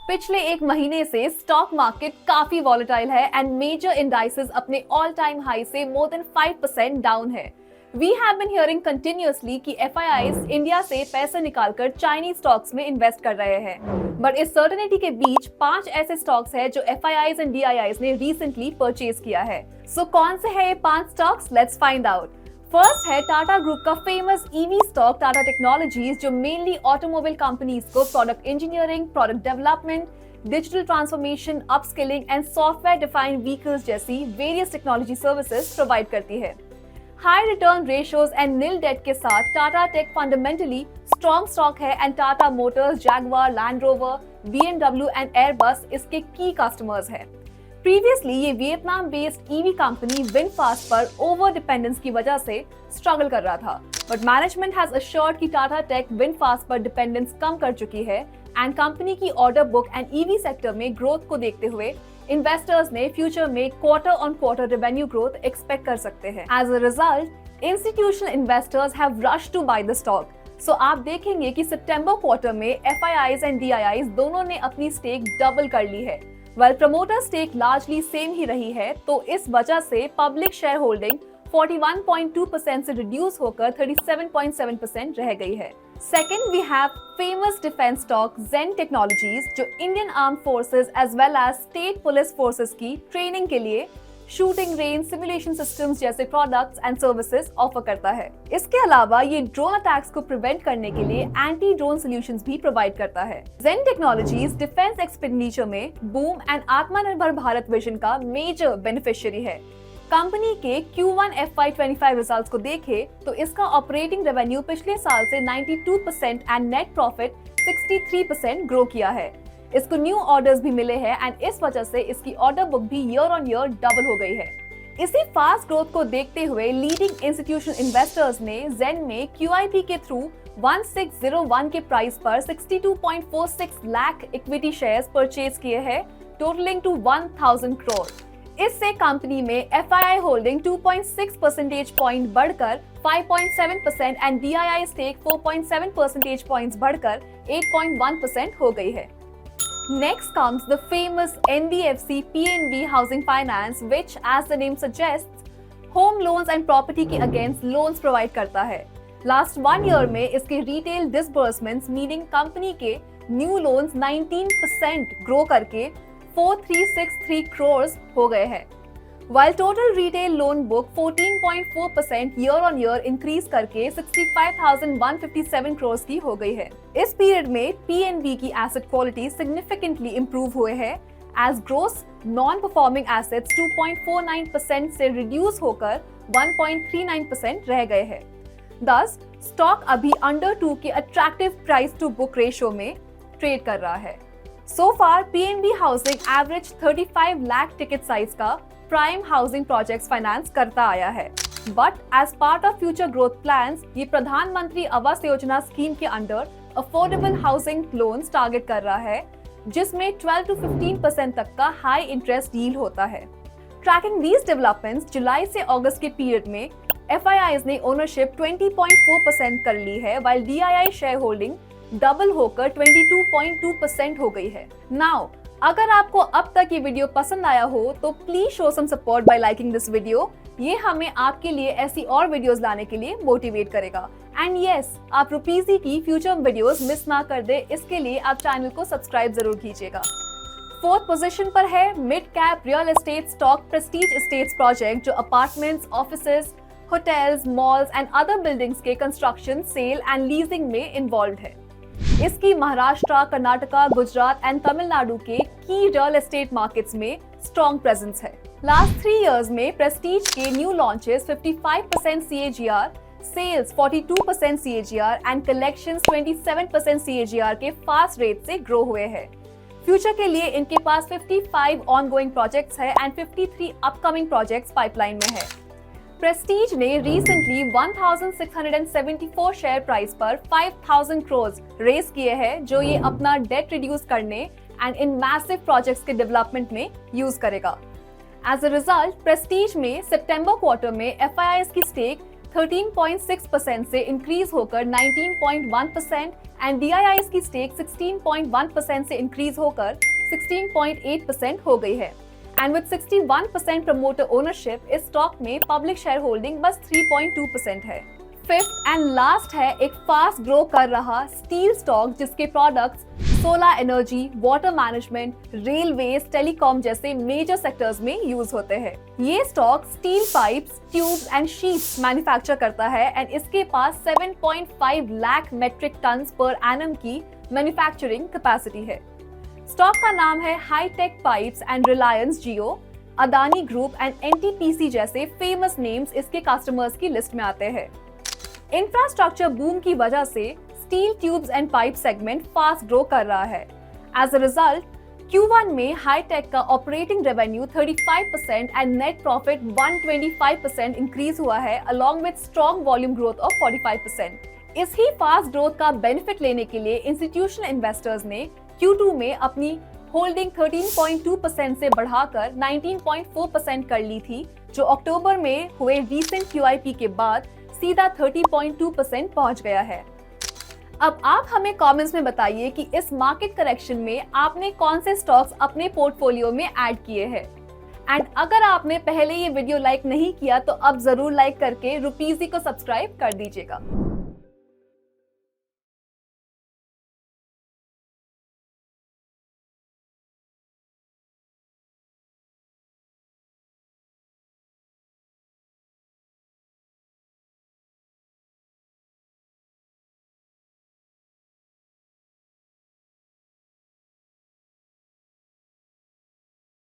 पिछले एक महीने से स्टॉक मार्केट काफी वॉलेटाइल है एंड मेजर इंडाइसेस अपने ऑल टाइम हाई से मोर देन 5% डाउन है। We have been hearing continuously कि एफआईआईज इंडिया से पैसे निकालकर चाइनीज स्टॉक्स में इन्वेस्ट कर रहे हैं, बट इस सर्टेनिटी के बीच 5 ऐसे स्टॉक्स हैं जो एफआईआईज एंड डीआईआईज ने रिसेंटली परचेज किया है। सो कौन से हैं ये 5 stocks? Let's find out. First है टाटा ग्रुप का famous EV stock Tata technologies, जो मेनली ऑटोमोबाइल कंपनीज को product engineering, product development, digital transformation, upskilling and software defined vehicles जैसी वेरियस टेक्नोलॉजी सर्विसेज प्रोवाइड करती है। High return ratios and nil debt के साथ Tata tech fundamentally strong stock है and Tata Motors, Jaguar, land rover, BMW and Airbus इसके की customers है। Previously ये Vietnam based EV company VinFast पर ओवर डिपेंडेंस की वजह से स्ट्रगल कर रहा था, बट मैनेजमेंट हैज अश्योर्ड कि टाटा टेक विनफास्ट पर डिपेंडेंस कम कर चुकी है एंड कंपनी की order book and EV sector में ग्रोथ को देखते हुए इन्वेस्टर्स ने फ्यूचर में quarter on quarter revenue growth expect कर सकते हैं। As a result institutional investors have rushed to buy the stock. So आप देखेंगे कि सितंबर क्वार्टर में एफआईआईज एंड डीआईआईज दोनों ने अपनी स्टेक डबल कर ली है, well promoter stake largely same ही रही है, तो इस वजह से पब्लिक शेयर होल्डिंग 41.2% से रिड्यूस होकर 37.7% रह गई है। Second, we have famous defence stock Zen Technologies, जो Indian arm forces as well as state police forces की ट्रेनिंग के लिए शूटिंग रेंज, सिमुलेशन सिस्टम्स जैसे प्रोडक्ट्स एंड सर्विसेज ऑफर करता है। इसके अलावा ये ड्रोन अटैक्स को प्रिवेंट करने के लिए एंटी ड्रोन सॉल्यूशंस भी प्रोवाइड करता है। ज़ेन टेक्नोलॉजीज डिफेंस एक्सपेंडिचर में बूम एंड आत्मनिर्भर भारत विजन का मेजर बेनिफिशियरी है। कंपनी के Q1 FY25 रिजल्ट्स को देखें तो इसका ऑपरेटिंग रेवेन्यू पिछले साल से 92% एंड नेट प्रॉफिट 63% ग्रो किया है। इसको न्यू ऑर्डर्स भी मिले हैं एंड इस वजह से इसकी ऑर्डर बुक भी ईयर ऑन ईयर डबल हो गई है। इसी फास्ट ग्रोथ को देखते हुए लीडिंग इंस्टीट्यूशनल इन्वेस्टर्स ने ज़ेन में QIP के थ्रू 1601 के प्राइस पर 62.46 लाख इक्विटी शेयर्स परचेज किए हैं, टोटलिंग टू 1000 करोड़। इससे कंपनी में एफआईआई होल्डिंग 2.6 परसेंटेज पॉइंट बढ़कर 5.7% and DII stake 4.7 percentage points बढ़कर 8.1% हो गई है। Next comes the famous NBFC PNB Housing Finance, which, as the name suggests, home loans and property के against loans provide करता है। Last 1 year में इसके retail disbursements, meaning कंपनी के new loans 19% grow करके 4363 crores हो गए हैं, while total retail loan book 14.4% year on year increase करके 65,157 crores की हो गई है। इस पीरियड में PNB की एसेट क्वालिटी significantly improve हुए हैं, as gross non-performing assets 2.49% से reduce होकर 1.39% रह गए हैं। Thus, स्टॉक अभी अंडर 2 के attractive price to book ratio में ट्रेड कर रहा है। So far, PNB housing average 35 lakh ticket size का प्राइम हाउसिंग प्रोजेक्ट्स फाइनेंस करता आया है, but as part of future growth plans ये प्रधानमंत्री आवास योजना स्कीम के under affordable housing loans target कर रहा है, जिसमें 12 to 15% तक का हाई इंटरेस्ट डील होता है। ट्रैकिंग दीज डेवलपमेंट्स, जुलाई से अगस्त के पीरियड में एफआईआईज ने ओनरशिप 20.4% कर ली है, while DII share holding double होकर 22.2% हो गई है। नाउ अगर आपको अब तक ये वीडियो पसंद आया हो तो please show some support by liking this video. ये हमें आपके लिए ऐसी और वीडियोस लाने के लिए मोटिवेट करेगा। एंड यस, आप रुपीजी की फ्यूचर वीडियोस मिस ना कर दे, इसके लिए आप चैनल को सब्सक्राइब जरूर कीजिएगा। फोर्थ पोजीशन पर है mid cap real estate stock Prestige estates project, जो apartments, offices, hotels, malls and other buildings के कंस्ट्रक्शन, सेल एंड लीजिंग में इन्वॉल्व है। इसकी महाराष्ट्र, कर्नाटका, गुजरात एंड तमिलनाडु के की रियल एस्टेट मार्केट्स में स्ट्रॉन्ग प्रेजेंस है। लास्ट 3 इयर्स में प्रेस्टीज के new launches 55% CAGR, sales 42% CAGR and collections 27% CAGR के फास्ट रेट से ग्रो हुए हैं। फ्यूचर के लिए इनके पास 55 ऑनगोइंग प्रोजेक्ट्स है एंड 53 अपकमिंग प्रोजेक्ट्स पाइपलाइन में है। प्रेस्टीज ने रिसेंटली 1674 शेयर प्राइस पर 5000 करोड़ रेस किए हैं, जो ये अपना डेट रिड्यूस करने एंड इन मैसिव प्रोजेक्ट्स के डेवलपमेंट में यूज करेगा। एज अ रिजल्ट, प्रेस्टीज में सितंबर क्वार्टर में एफआईआईज की स्टेक 13.6% से इंक्रीज होकर 19.1% एंड DIIs की स्टेक 16.1% से इंक्रीज होकर 16.8% हो गई है। एंड विद 61% प्रमोटर ओनरशिप इस स्टॉक में पब्लिक शेयर होल्डिंग बस 3.2% है। फिफ्थ एंड लास्ट है एक फास्ट ग्रो कर रहा स्टील स्टॉक जिसके products solar energy, water management, railways, telecom जैसे मेजर सेक्टर्स में यूज होते हैं। ये stock steel pipes, tubes and sheets manufacture करता है एंड इसके पास 7.5 lakh metric tons per annum की मैन्युफैक्चरिंग कैपेसिटी है। स्टॉक का नाम है hitech pipes and Reliance Jio, Adani group and NTPC जैसे फेमस नेम्स इसके कस्टमर्स की लिस्ट में आते हैं। इंफ्रास्ट्रक्चर बूम की वजह से steel tubes and pipe segment fast grow कर रहा है। एज अ रिजल्ट Q1 में हाईटेक का operating revenue 35% and net profit 125% increase हुआ है along with strong volume growth of 45%। इस ही फास्ट ग्रोथ का बेनिफिट लेने के लिए इंस्टीट्यूशनल इन्वेस्टर्स ने Q2 में अपनी होल्डिंग 13.2% से बढ़ाकर 19.4% कर ली थी, जो अक्टूबर में हुए रीसेंट QIP के बाद सीधा 30.2% पहुंच गया है। अब आप हमें कमेंट्स में बताइए कि इस मार्केट करेक्शन में आपने कौन से स्टॉक्स अपने पोर्टफोलियो में ऐड किए हैं। एंड अगर आपने पहले ये वीडियो लाइक नहीं किया तो अब जरूर लाइक करके रुपीजी को सब्सक्राइब कर दीजिएगा।